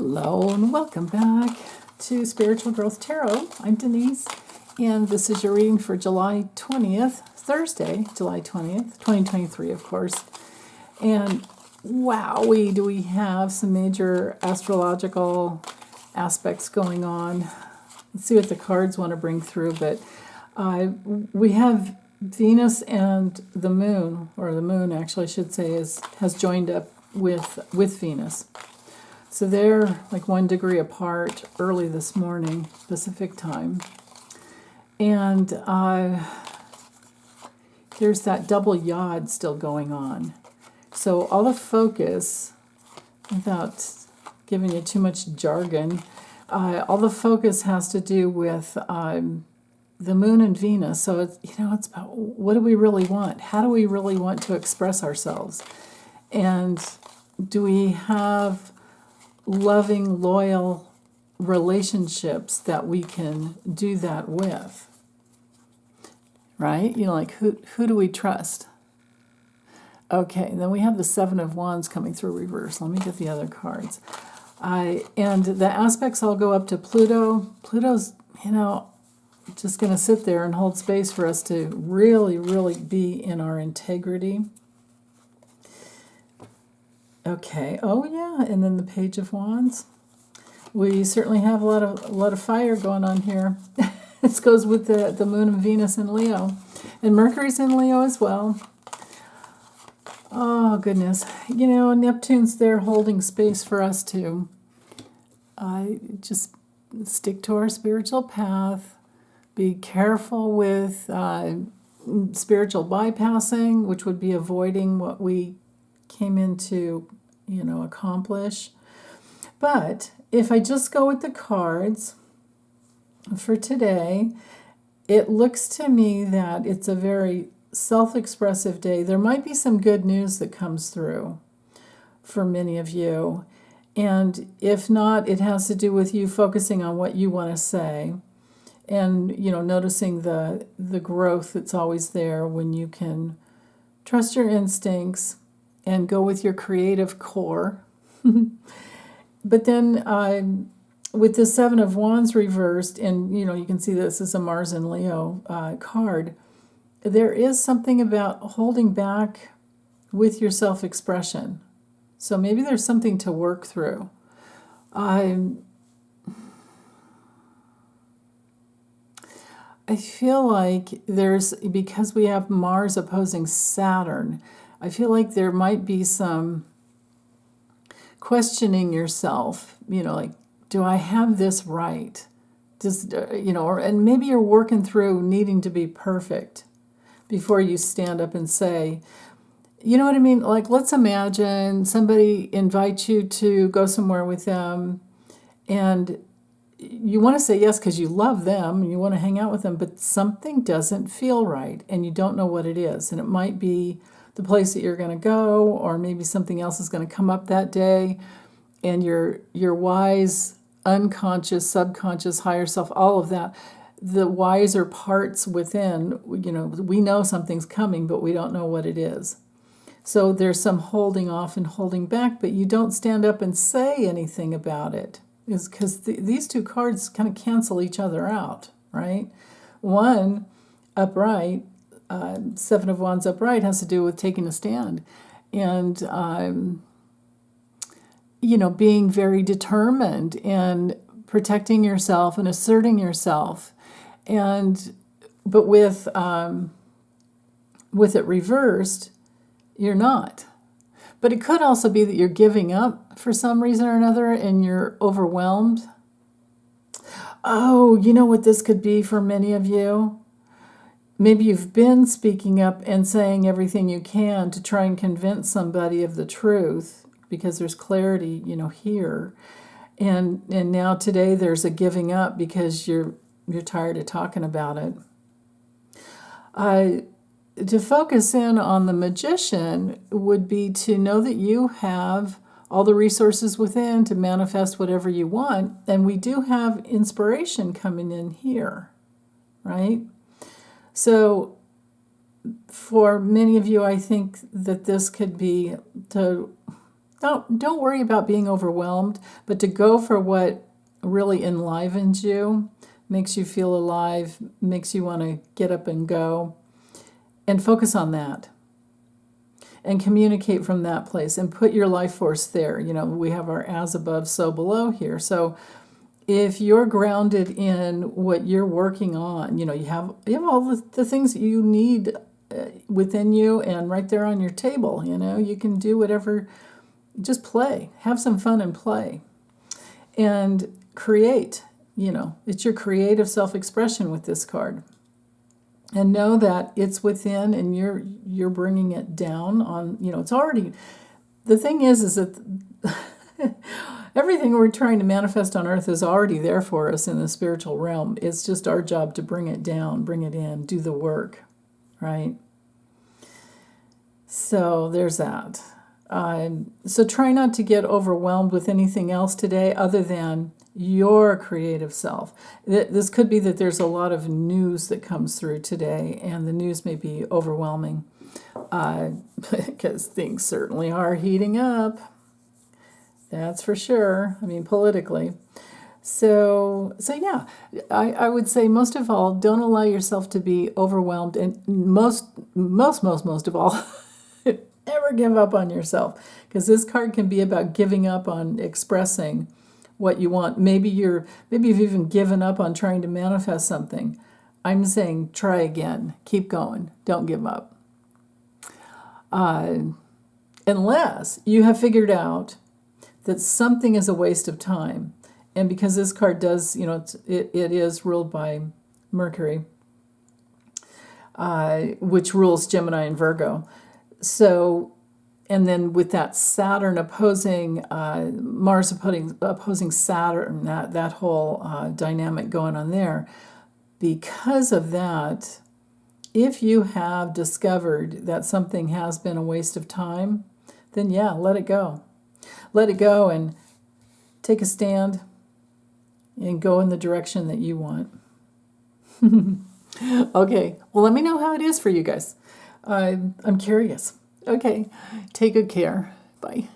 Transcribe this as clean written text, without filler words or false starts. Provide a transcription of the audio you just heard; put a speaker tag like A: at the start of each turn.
A: Hello and welcome back to Spiritual Growth Tarot. I'm Denise, and this is your reading for July 20th, Thursday, July 20th, 2023, of course. And wowee, do we have some major astrological aspects going on. Let's see what the cards want to bring through, but we have Venus and the moon, or the moon actually I should say, has joined up with Venus. So they're like 1 degree apart early this morning, Pacific time. And there's that double yod still going on. So all the focus, without giving you too much jargon, all the focus has to do with the moon and Venus. So it's about what do we really want? How do we really want to express ourselves? And do we have loving, loyal relationships that we can do that with? Right? Like who do we trust? Okay, and then we have the Seven of Wands coming through reverse. Let me get the other cards. And the aspects all go up to Pluto. Pluto's, just going to sit there and hold space for us to really, really be in our integrity. Okay. Oh yeah, and then the Page of Wands. We certainly have a lot of fire going on here. This goes with the Moon and Venus in Leo, and Mercury's in Leo as well. Oh goodness, Neptune's there holding space for us to just stick to our spiritual path. Be careful with spiritual bypassing, which would be avoiding what we came in to, accomplish. But if I just go with the cards for today, it looks to me that it's a very self-expressive day. There might be some good news that comes through for many of you. And if not, it has to do with you focusing on what you want to say. And, noticing the growth that's always there when you can trust your instincts and go with your creative core. But then with the Seven of Wands reversed, and, you can see this is a Mars and Leo card, there is something about holding back with your self-expression. So maybe there's something to work through. I feel like because we have Mars opposing Saturn, I feel like there might be some questioning yourself, like, do I have this right? And maybe you're working through needing to be perfect before you stand up and say, you know what I mean? Like, let's imagine somebody invites you to go somewhere with them, and you want to say yes because you love them and you want to hang out with them, but something doesn't feel right and you don't know what it is. And it might be the place that you're going to go, or maybe something else is going to come up that day, and your wise, unconscious, subconscious, higher self, all of that, the wiser parts within, we know something's coming, but we don't know what it is. So there's some holding off and holding back, but you don't stand up and say anything about it. Is because these two cards kind of cancel each other out, right? One, upright, Seven of Wands upright, has to do with taking a stand and, being very determined and protecting yourself and asserting yourself. But with it reversed, you're not. But it could also be that you're giving up for some reason or another and you're overwhelmed. Oh, you know what this could be for many of you? Maybe you've been speaking up and saying everything you can to try and convince somebody of the truth because there's clarity, here. And now today there's a giving up because you're tired of talking about it. To focus in on the Magician would be to know that you have all the resources within to manifest whatever you want. And we do have inspiration coming in here, right? So for many of you, I think that this could be to Don't worry about being overwhelmed, but to go for what really enlivens you, makes you feel alive, makes you want to get up and go, and focus on that. And communicate from that place and put your life force there. You know, we have our as above, so below here. So if you're grounded in what you're working on, you know, you have all the things that you need within you and right there on your table. You know, you can do whatever, just play, have some fun and play, and create. You know, it's your creative self-expression with this card. And know that it's within, and you're bringing it down on. You know, it's already. The thing is that everything we're trying to manifest on earth is already there for us in the spiritual realm. It's just our job to bring it down, bring it in, do the work, right? So there's that. So try not to get overwhelmed with anything else today other than your creative self. This could be that there's a lot of news that comes through today, and the news may be overwhelming because things certainly are heating up. That's for sure. I mean, politically. So yeah, I would say most of all, don't allow yourself to be overwhelmed, and most of all, never give up on yourself, because this card can be about giving up on expressing what you want. Maybe you've even given up on trying to manifest something. I'm saying try again. Keep going. Don't give up. Unless you have figured out that something is a waste of time. And because this card does, you know, it is ruled by Mercury, which rules Gemini and Virgo. So, and then with that Saturn opposing, Mars opposing Saturn, that whole dynamic going on there, because of that, if you have discovered that something has been a waste of time, then yeah, let it go. Let it go and take a stand and go in the direction that you want. Okay, well, let me know how it is for you guys. I'm curious. Okay, take good care. Bye.